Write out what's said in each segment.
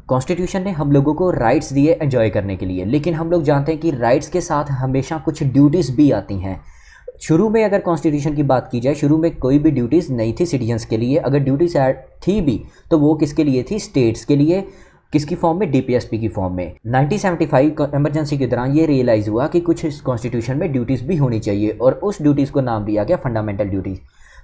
Constitution ने हम लोगों को राइट्स दिए एंजॉय करने के लिए, लेकिन हम लोग जानते हैं कि राइट्स के साथ हमेशा कुछ ड्यूटीज़ भी आती हैं। शुरू में अगर कॉन्स्टिट्यूशन की बात की जाए, शुरू में कोई भी ड्यूटीज़ नहीं थी सिटीजन्स के लिए। अगर ड्यूटीज़ थी भी तो वो किसके लिए थी? स्टेट्स के लिए। किसकी फॉर्म में? डीपीएसपी की फॉर्म में। 1975 इमरजेंसी के दौरान ये रियलाइज़ हुआ कि कुछ इस कॉन्स्टिट्यूशन में ड्यूटीज़ भी होनी चाहिए और उस ड्यूटीज़ को नाम दिया गया फंडामेंटल ड्यूटीज़।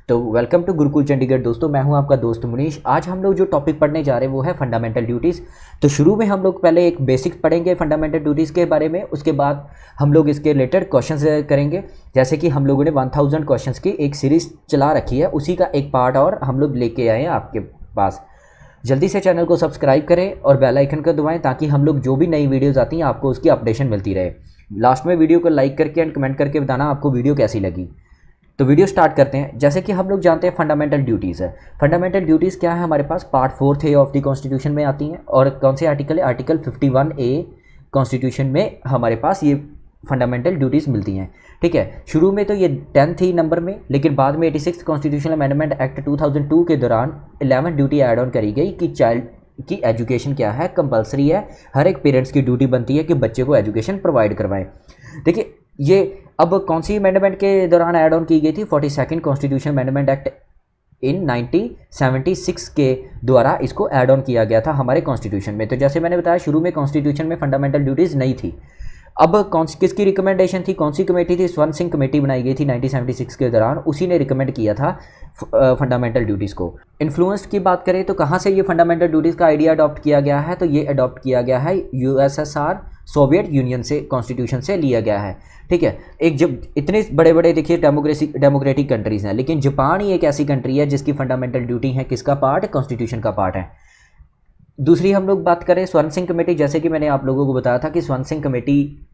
तो वेलकम टू गुरुकुल चंडीगढ़ दोस्तों, मैं हूं आपका दोस्त मुनीश। आज हम लोग जो टॉपिक पढ़ने जा रहे हैं वो है फंडामेंटल ड्यूटीज़। तो शुरू में हम लोग पहले एक बेसिक्स पढ़ेंगे फंडामेंटल ड्यूटीज़ के बारे में, उसके बाद हम लोग इसके रिलेटेड क्वेश्चंस करेंगे। जैसे कि हम लोगों ने 1000 क्वेश्चंस की एक सीरीज़ चला रखी है, उसी का एक पार्ट और हम लोग लेके आए हैं आपके पास। जल्दी से चैनल को सब्सक्राइब करें और बेल आइकन को दबाएं ताकि हम लोग जो भी नई वीडियोज़ आती हैं आपको उसकी अपडेशन मिलती रहे। लास्ट में वीडियो को लाइक करके एंड कमेंट करके बताना आपको वीडियो कैसी लगी। तो वीडियो स्टार्ट करते हैं। जैसे कि हम लोग जानते हैं फंडामेंटल ड्यूटीज़ है। फंडामेंटल ड्यूटीज़ क्या है? हमारे पास पार्ट 4 ऑफ द कॉन्स्टिट्यूशन में आती हैं। और कौन से आर्टिकल है? आर्टिकल 51A कॉन्स्टिट्यूशन में हमारे पास ये फंडामेंटल ड्यूटीज़ मिलती हैं। ठीक है, शुरू में तो ये 10 थी नंबर में, लेकिन बाद में 86 कॉन्स्टिट्यूशनल अमेंडमेंट एक्ट 2002 के दौरान 11 ड्यूटी ऐड ऑन करी गई कि चाइल्ड की एजुकेशन क्या है, कंपलसरी है। हर एक पेरेंट्स की ड्यूटी बनती है कि बच्चे को एजुकेशन प्रोवाइड करवाएं। देखिए, ये अब कौन सी अमेंडमेंट के दौरान ऐड ऑन की गई थी? 42nd constitution amendment act in 1976 के द्वारा इसको ऐड ऑन किया गया था हमारे कॉन्स्टिट्यूशन में। तो जैसे मैंने बताया, शुरू में कॉन्स्टिट्यूशन में फंडामेंटल ड्यूटीज़ नहीं थी। अब किसकी रिकमेंडेशन थी? कौन सी कमेटी थी? स्वर्ण सिंह कमेटी बनाई गई थी 1976 के दौरान, उसी ने रिकमेंड किया था फंडामेंटल ड्यूटीज़ को। इन्फ्लुएंस की बात करें तो कहाँ से ये फंडामेंटल ड्यूटीज़ का आइडिया अडॉप्ट किया गया है? तो ये अडॉप्ट किया गया है यूएसएसआर, सोवियत यूनियन से, कॉन्स्टिट्यूशन से लिया गया है। ठीक है, एक जब इतने बड़े बड़े देखिए डेमोक्रेटिक कंट्रीज़ हैं, लेकिन जापान ही एक ऐसी कंट्री है जिसकी फंडामेंटल ड्यूटी है किसका पार्ट? कॉन्स्टिट्यूशन का पार्ट है। दूसरी हम लोग बात करें स्वर्ण सिंह कमेटी, जैसे कि मैंने आप लोगों को बताया था कि स्वर्ण सिंह कमेटी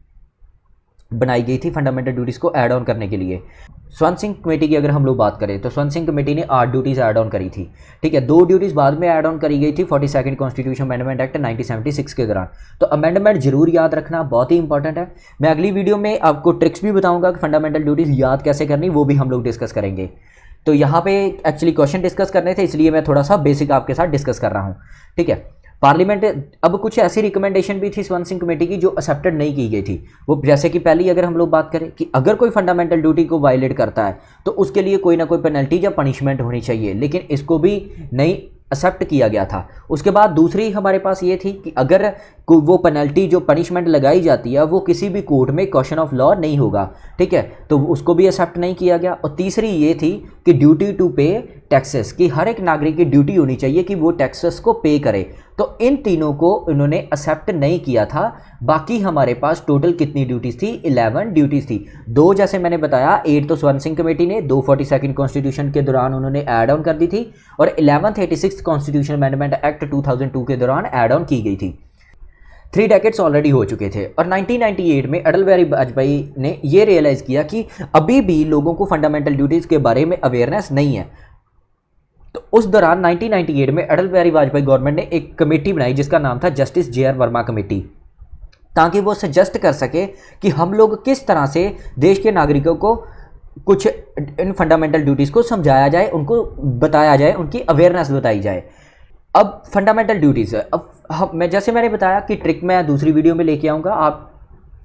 बनाई गई थी फंडामेंटल ड्यूटीज़ को ऐड ऑन करने के लिए। स्वर्ण सिंह कमेटी की अगर हम लोग बात करें तो स्वर्ण सिंह कमेटी ने 8 ड्यूटीज़ ऐड ऑन करी थी। ठीक है, 2 ड्यूटीज़ बाद में ऐड ऑन करी गई थी 42nd कॉन्स्टिट्यूशन अमेंडमेंट एक्ट 1976 के दौरान। तो अमेंडमेंट जरूर याद रखना, बहुत ही इंपॉर्टेंट है। मैं अगली वीडियो में आपको ट्रिक्स भी बताऊंगा कि फंडामेंटल ड्यूटीज़ याद कैसे करनी, वो भी हम लोग डिस्कस करेंगे। तो यहाँ पे एक्चुअली क्वेश्चन डिस्कस करने थे, इसलिए मैं थोड़ा सा बेसिक आपके साथ डिस्कस कर रहा हूँ। ठीक है, पार्लियामेंट अब कुछ ऐसी रिकमेंडेशन भी थी स्वर्ण सिंह कमेटी की जो एक्सेप्टेड नहीं की गई थी। वो जैसे कि पहली अगर हम लोग बात करें कि अगर कोई फंडामेंटल ड्यूटी को वायलेट करता है तो उसके लिए कोई ना कोई पेनल्टी या पनिशमेंट होनी चाहिए, लेकिन इसको भी नहीं एक्सेप्ट किया गया था। उसके बाद दूसरी हमारे पास ये थी कि अगर वो पेनल्टी जो पनिशमेंट लगाई जाती है वो किसी भी कोर्ट में क्वेश्चन ऑफ लॉ नहीं होगा। ठीक है, तो उसको भी एक्सेप्ट नहीं किया गया। और तीसरी ये थी कि ड्यूटी टू पे टैक्सेस, कि हर एक नागरिक की ड्यूटी होनी चाहिए कि वो टैक्सेस को पे करे। तो इन तीनों को उन्होंने एक्सेप्ट नहीं किया था। बाकी हमारे पास टोटल कितनी ड्यूटीज़ थी? 11 ड्यूटीज़ थी। 2 जैसे मैंने बताया, 8 तो स्वर्ण सिंह कमेटी ने 2 42nd कॉन्स्टिट्यूशन के दौरान उन्होंने ऐड ऑन कर दी थी, और 11th 86 कॉन्स्टिट्यूशन अमेंडमेंट एक्ट 2002 के दौरान ऐड ऑन की गई थी। 3 डेकेड्स ऑलरेडी हो चुके थे और 1998 में अटल बिहारी वाजपेयी ने ये रियलाइज़ किया कि अभी भी लोगों को फंडामेंटल ड्यूटीज़ के बारे में अवेयरनेस नहीं है। तो उस दौरान 1998 में अटल बिहारी वाजपेयी गवर्नमेंट ने एक कमेटी बनाई जिसका नाम था justice J are Verma committee, ताकि वो सजेस्ट कर सके कि हम लोग किस तरह से देश के नागरिकों को कुछ इन फंडामेंटल ड्यूटीज़ को समझाया जाए, उनको बताया जाए, उनकी अवेयरनेस बताई जाए। अब फंडामेंटल ड्यूटीज़ है, अब मैं जैसे मैंने बताया कि ट्रिक मैं दूसरी वीडियो में लेके आऊँगा, आप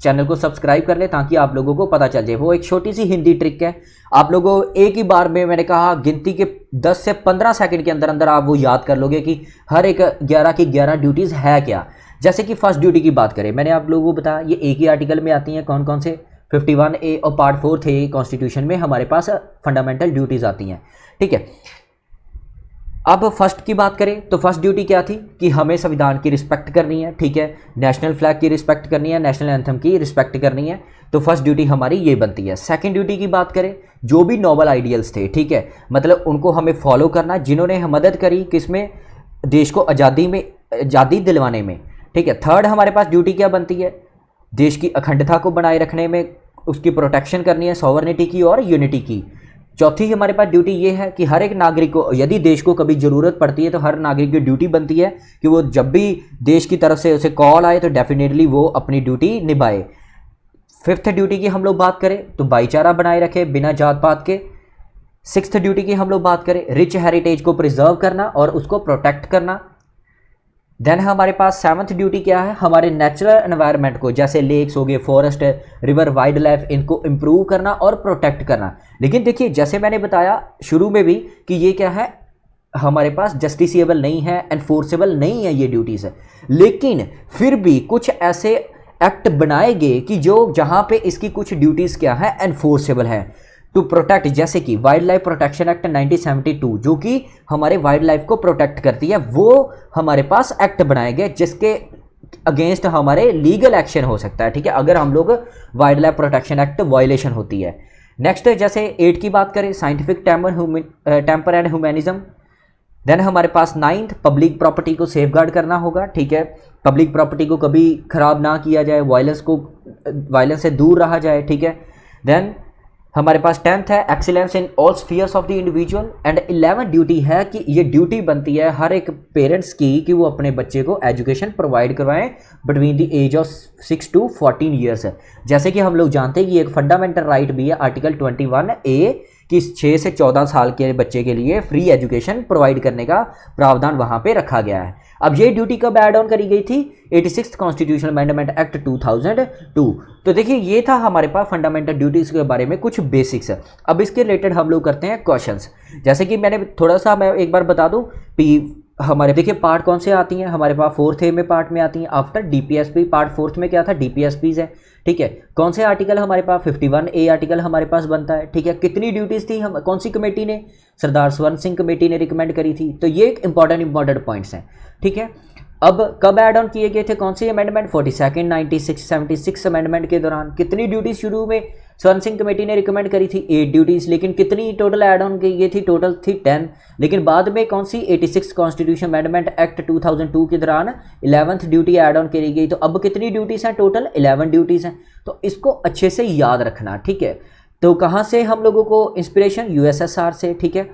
चैनल को सब्सक्राइब कर ले ताकि आप लोगों को पता चल जाए। वो एक छोटी सी हिंदी ट्रिक है, आप लोगों एक ही बार में, मैंने कहा गिनती के 10 से 15 सेकंड के अंदर अंदर आप वो याद कर लोगे कि हर एक 11 की 11 ड्यूटीज़ है क्या। जैसे कि फर्स्ट ड्यूटी की बात करें, मैंने आप लोगों को बताया ये एक ही आर्टिकल में आती हैं। कौन कौन से? 51A और पार्ट 4 थे कॉन्स्टिट्यूशन में हमारे पास फंडामेंटल ड्यूटीज़ आती हैं। ठीक है, अब फर्स्ट की बात करें तो फर्स्ट ड्यूटी क्या थी कि हमें संविधान की रिस्पेक्ट करनी है। ठीक है, नेशनल फ्लैग की रिस्पेक्ट करनी है, नेशनल एंथम की रिस्पेक्ट करनी है। तो फर्स्ट ड्यूटी हमारी ये बनती है। सेकंड ड्यूटी की बात करें, जो भी नोबल आइडियल्स थे, ठीक है, मतलब उनको हमें फॉलो करना, जिन्होंने मदद करी किसमें? देश को आज़ादी दिलवाने में। ठीक है, थर्ड हमारे पास ड्यूटी क्या बनती है? देश की अखंडता को बनाए रखने में उसकी प्रोटेक्शन करनी है, सॉवरेनिटी की और यूनिटी की। चौथी हमारे पास ड्यूटी ये है कि हर एक नागरिक को, यदि देश को कभी ज़रूरत पड़ती है तो हर नागरिक की ड्यूटी बनती है कि वो जब भी देश की तरफ से उसे कॉल आए तो डेफिनेटली वो अपनी ड्यूटी निभाए। फिफ्थ ड्यूटी की हम लोग बात करें तो भाईचारा बनाए रखे बिना जात पात के। सिक्स्थ ड्यूटी की हम लोग बात करें, रिच हेरिटेज को प्रिजर्व करना और उसको प्रोटेक्ट करना। देन हमारे पास सेवंथ ड्यूटी क्या है, हमारे नेचुरल एनवायरनमेंट को, जैसे लेक्स हो गए, फॉरेस्ट, रिवर, वाइल्ड लाइफ, इनको इम्प्रूव करना और प्रोटेक्ट करना। लेकिन देखिए जैसे मैंने बताया शुरू में भी कि ये क्या है, हमारे पास जस्टिसिएबल नहीं है, एनफोर्सेबल नहीं है ये ड्यूटीज़ है, लेकिन फिर भी कुछ ऐसे एक्ट बनाए गए कि जो जहाँ पे इसकी कुछ ड्यूटीज़ क्या है, एनफोर्सेबल है टू प्रोटेक्ट। जैसे कि वाइल्ड लाइफ प्रोटेक्शन एक्ट 1972 जो कि हमारे वाइल्ड लाइफ को प्रोटेक्ट करती है, वो हमारे पास एक्ट बनाए गए जिसके अगेंस्ट हमारे लीगल एक्शन हो सकता है, ठीक है, अगर हम लोग wildlife protection act violation होती है। नेक्स्ट जैसे 8 की बात करें, scientific temper and humanism. Then हमारे पास 9th, पब्लिक प्रॉपर्टी को सेफगार्ड करना होगा, ठीक है, पब्लिक प्रॉपर्टी को कभी खराब ना किया जाए, वायलेंस से दूर रहा जाए, ठीक है। देन हमारे पास 10th है, excellence in all spheres of the individual. And 11th duty है कि ये ड्यूटी बनती है हर एक पेरेंट्स की कि वो अपने बच्चे को एजुकेशन प्रोवाइड करवाएं between the age of 6 to 14 years. जैसे कि हम लोग जानते हैं कि एक फंडामेंटल राइट भी है आर्टिकल 21A कि 6 से 14 साल के बच्चे के लिए फ्री एजुकेशन प्रोवाइड करने का प्रावधान वहाँ पे रखा गया है। अब ये ड्यूटी कब ऐड ऑन करी गई थी, 86th कॉन्स्टिट्यूशनल अमेंडमेंट एक्ट 2002। तो देखिए ये था हमारे पास फंडामेंटल ड्यूटीज़ के बारे में कुछ बेसिक्स। अब इसके रिलेटेड हम लोग करते हैं क्वेश्चंस। जैसे कि मैंने थोड़ा सा मैं एक बार बता दूं, हमारे देखिए पार्ट कौन से आती हैं, हमारे पास 4th ए में पार्ट में आती हैं आफ्टर डीपीएसपी। पार्ट 4th में क्या था, डीपीएसपीज है, ठीक है। कौन से आर्टिकल हमारे पास 51A आर्टिकल हमारे पास बनता है, ठीक है। कितनी ड्यूटीज़ थी, हम कौन सी कमेटी ने, सरदार स्वर्ण सिंह कमेटी ने रिकमेंड करी थी। तो ये एक इंपॉर्टेंट पॉइंट्स हैं, ठीक है। अब कब ऐड ऑन किए गए थे, कौन सी अमेंडमेंट, 42nd 96 अमेंडमेंट के दौरान। कितनी ड्यूटीज शुरू में स्वर्ण सिंह कमेटी ने रिकमेंड करी थी, 8 ड्यूटीज, लेकिन कितनी टोटल ऐड ऑन की गई थी, टोटल थी 10। लेकिन बाद में कौन सी 86 कॉन्स्टिट्यूशन अमेंडमेंट एक्ट 2002 के दौरान 11th ड्यूटी ऐड ऑन करी गई। तो अब कितनी ड्यूटीज हैं, टोटल 11 ड्यूटीज हैं। तो इसको अच्छे से याद रखना, ठीक है। तो कहाँ से हम लोगों को इंस्पिरेशन, यूएसएसआर से, ठीक है।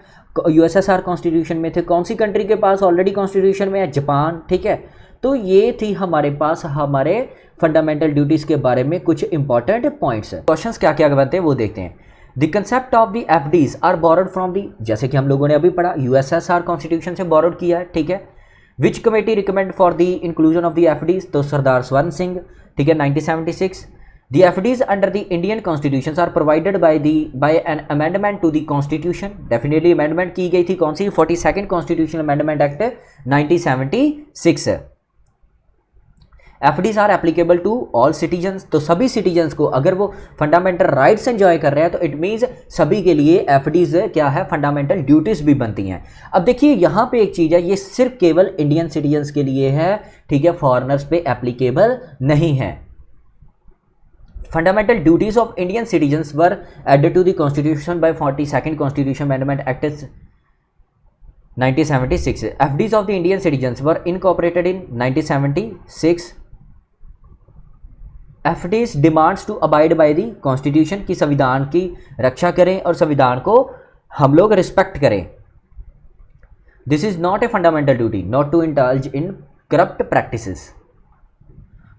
यूएसएसआर कॉन्स्टिट्यूशन में थे, कौन सी कंट्री के पास ऑलरेडी कॉन्स्टिट्यूशन में है, जापान, ठीक है। तो ये थी हमारे पास हमारे फंडामेंटल ड्यूटीज़ के बारे में कुछ इंपॉर्टेंट पॉइंट्स। क्वेश्चंस क्या क्या बनते हैं वो देखते हैं। The concept of the FDs are borrowed from the, जैसे कि हम लोगों ने अभी पढ़ा, यूएसएसआर कॉन्स्टिट्यूशन से बोरोड किया है, ठीक है। विच committee recommend for the inclusion of the FDs, तो सरदार स्वर्ण सिंह, ठीक है, 1976। The FDs under the Indian constitutions are provided by an amendment to the constitution. Definitely amendment की गई थी कौन सी, 42nd Constitutional Amendment Act 1976। FDs are applicable to all citizens, तो सभी citizens को, अगर वो फंडामेंटल राइट्स एंजॉय कर रहे हैं तो इट मीन्स सभी के लिए FDs क्या है, फंडामेंटल ड्यूटीज भी बनती हैं। अब देखिए यहाँ पे एक चीज़ है, ये सिर्फ केवल इंडियन सिटीजन्स के लिए है, ठीक है, फॉरेनर्स पे एप्लीकेबल नहीं है। Fundamental duties of Indian citizens were added to the Constitution by 42nd Constitution Amendment Act 1976. FDs of the Indian citizens were incorporated in 1976. FDs demands to abide by the Constitution, की संविधान की रक्षा करें और संविधान को हम लोग रिस्पेक्ट करें। This is not a fundamental duty not to indulge in corrupt practices.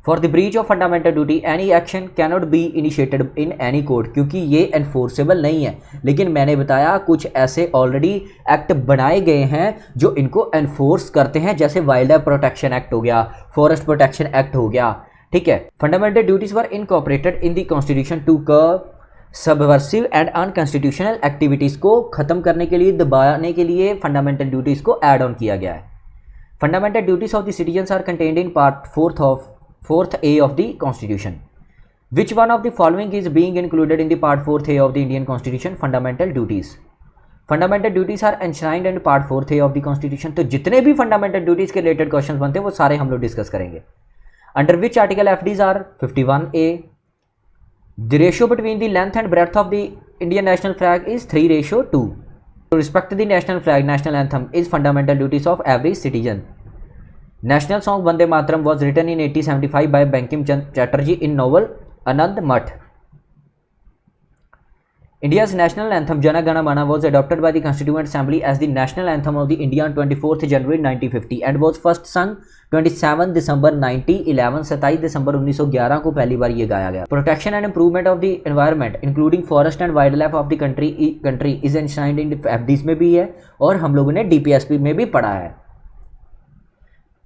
For the breach of fundamental duty any action cannot be initiated in any court, क्योंकि ये एनफोर्सेबल नहीं है। लेकिन मैंने बताया कुछ ऐसे ऑलरेडी एक्ट बनाए गए हैं जो इनको एनफोर्स करते हैं, जैसे वाइल्ड लाइफ प्रोटेक्शन एक्ट हो गया, फॉरेस्ट प्रोटेक्शन एक्ट हो गया, ठीक है। Fundamental duties were incorporated in the constitution to curb subversive and unconstitutional activities को ख़त्म करने के लिए, दबाने के लिए फंडामेंटल ड्यूटीज़ को ऐड ऑन किया गया है। Fundamental duties of the citizens are contained in part 4th A of the Constitution. Which one of the following is being included in the part 4th A of the Indian Constitution? Fundamental duties. Fundamental duties are enshrined in part 4th A of the Constitution. तो जितने भी fundamental duties के related questions बनते हैं वो सारे हम लोग डिस्कस करेंगे। Under which article FDs are 51A. The ratio between the length and breadth of the Indian national flag is 3:2. To respect the national flag, national anthem is fundamental duties of every citizen. National song Vande Mataram was written in 1875 by Bankim Chatterjee in novel Anand Math. India's national anthem Jana Gana Mana was adopted by the Constituent Assembly as the national anthem of the India on 24th January 1950 and was first sung 27 December 1911. 27 दिसंबर 1911 को पहली बार ये गाया गया। Protection and improvement of the environment including forest and wildlife of the country is enshrined in FDs में भी है और हम लोगों ने DPSP में भी पढ़ा है।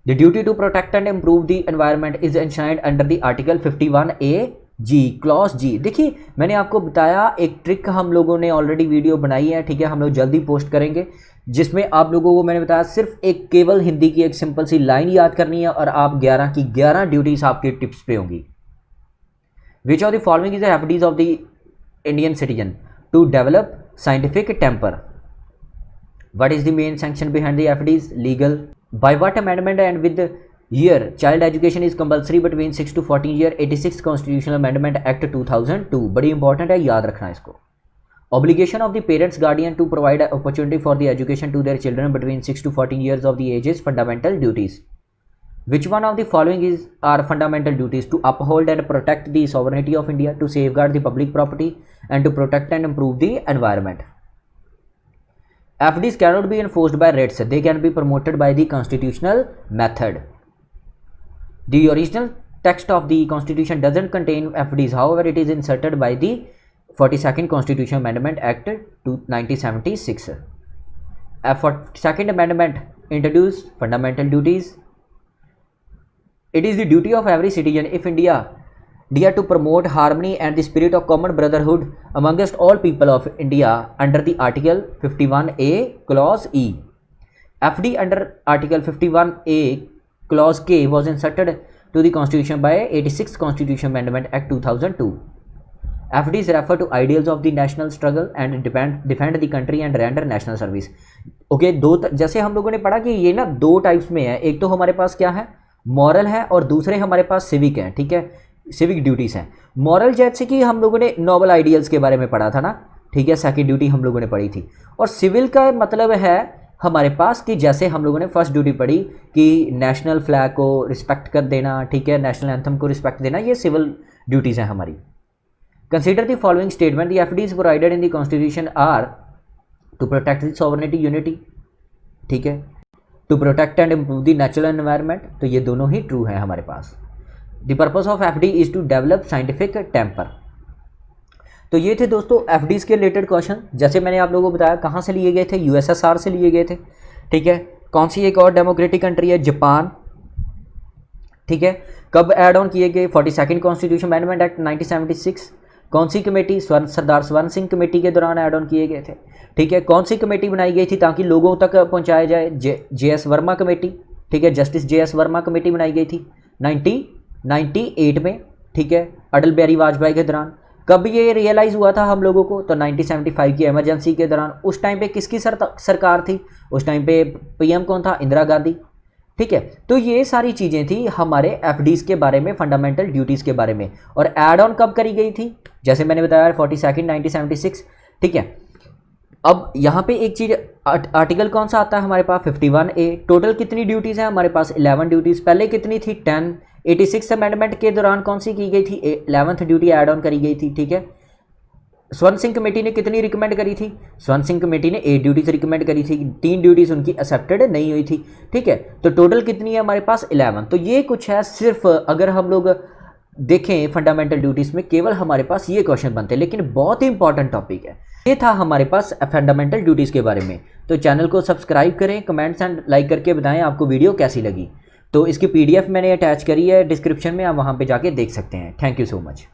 The duty to protect and improve the environment is enshrined under the article 51A G clause G. देखिए मैंने आपको बताया एक ट्रिक हम लोगों ने ऑलरेडी वीडियो बनाई है, ठीक है, हम लोग जल्दी पोस्ट करेंगे, जिसमें आप लोगों को मैंने बताया सिर्फ एक केवल हिंदी की एक सिंपल सी लाइन याद करनी है और आप 11 की 11 ड्यूटीज आपके टिप्स पे होंगी। Which of the following is the FDs of the Indian citizen to develop scientific temper? What is the main sanction behind the FDs? Legal. By what amendment and with year child education is compulsory between 6 to 14 year? 86 constitutional amendment act 2002। बड़ी important है, याद रखना इसको। obligation of the parents guardian to provide opportunity for the education to their children between 6 to 14 years of the age is fundamental duties। which one of the following is are fundamental duties? to uphold and protect the sovereignty of India, to safeguard the public property, and to protect and improve the environment। FDs cannot be enforced by writs, they can be promoted by the constitutional method। The original text of the constitution doesn't contain FDs, however it is inserted by the 42nd Constitutional Amendment Act to 1976। A 42nd Amendment introduced fundamental duties। It is the duty of every citizen if India to promote harmony and the spirit of common brotherhood amongst all people of India under the Article 51A Clause E। FD under Article 51A Clause K was inserted to the Constitution by 86th Constitutional Amendment Act 2002। FDs refer to ideals of the national struggle and defend the country and render national service। Okay, जैसे हम लोगों ने पढ़ा कि ये ना दो types में है, एक तो हमारे पास क्या है, मॉरल है, और दूसरे हमारे पास सिविक है, ठीक है, सिविक ड्यूटीज़ हैं। मॉरल जैसे कि हम लोगों ने नोबल आइडियल्स के बारे में पढ़ा था ना, ठीक है, सेकंड ड्यूटी हम लोगों ने पढ़ी थी। और सिविल का मतलब है हमारे पास कि जैसे हम लोगों ने फर्स्ट ड्यूटी पढ़ी कि नेशनल फ्लैग को रिस्पेक्ट कर देना, ठीक है, नेशनल एंथम को रिस्पेक्ट देना, ये सिविल ड्यूटीज़ हैं हमारी। Consider the following statement, the FDs provided in the constitution are to protect the sovereignty unity, ठीक है, to protect and improve the natural environment, तो ये दोनों ही ट्रू हैं हमारे पास। The purpose of FD is to develop scientific temper. तो ये थे दोस्तों एफडीज के रिलेटेड क्वेश्चन। जैसे मैंने आप लोगों को बताया कहाँ से लिए गए थे, यूएसएसआर से लिए गए थे, ठीक है। कौन सी एक और डेमोक्रेटिक कंट्री है, जापान, ठीक है। कब ऐड ऑन किए गए, 42nd कॉन्स्टिट्यूशन अमेंडमेंट एक्ट 1976। कौन सी कमेटी, सरदार स्वर्ण सिंह कमेटी के दौरान ऐड ऑन किए गए थे, ठीक है। कौन सी कमेटी बनाई गई थी ताकि लोगों तक पहुँचाया जाए, JS वर्मा कमेटी, ठीक है, जस्टिस JS वर्मा कमेटी बनाई गई थी 1998 में, ठीक है, अटल बिहारी वाजपेयी के दौरान। कब ये रियलाइज़ हुआ था हम लोगों को, तो 1975 की इमरजेंसी के दौरान। उस टाइम पे किसकी सरकार थी, उस टाइम पे PM कौन था, इंदिरा गांधी, ठीक है। तो ये सारी चीज़ें थी हमारे एफडीज के बारे में, फंडामेंटल ड्यूटीज़ के बारे में। और ऐड ऑन कब करी गई थी, जैसे मैंने बताया 42nd 1976, ठीक है। अब यहाँ पे एक चीज़, आर्टिकल कौन सा आता है हमारे पास, 51A। टोटल कितनी ड्यूटीज़ हैं हमारे पास, 11 ड्यूटीज़। पहले कितनी थी, 10। 86 अमेंडमेंट के दौरान कौन सी की गई थी, 11th ड्यूटी ऐड ऑन करी गई थी, ठीक है। स्वर्ण सिंह कमेटी ने कितनी रिकमेंड करी थी, स्वर्ण सिंह कमेटी ने 8 ड्यूटीज़ रिकमेंड करी थी, 3 ड्यूटीज़ उनकी एक्सेप्टेड नहीं हुई थी, ठीक है। तो टोटल कितनी है हमारे पास, 11। तो ये कुछ है, सिर्फ अगर हम लोग देखें फंडामेंटल ड्यूटीज़ में केवल हमारे पास ये क्वेश्चन बनते हैं, लेकिन बहुत ही इंपॉर्टेंट टॉपिक है। ये था हमारे पास फंडामेंटल ड्यूटीज़ के बारे में। तो चैनल को सब्सक्राइब करें, कमेंट्स एंड लाइक करके बताएं आपको वीडियो कैसी लगी। तो इसकी PDF मैंने अटैच करी है डिस्क्रिप्शन में, आप वहाँ पे जाके देख सकते हैं। Thank you so much.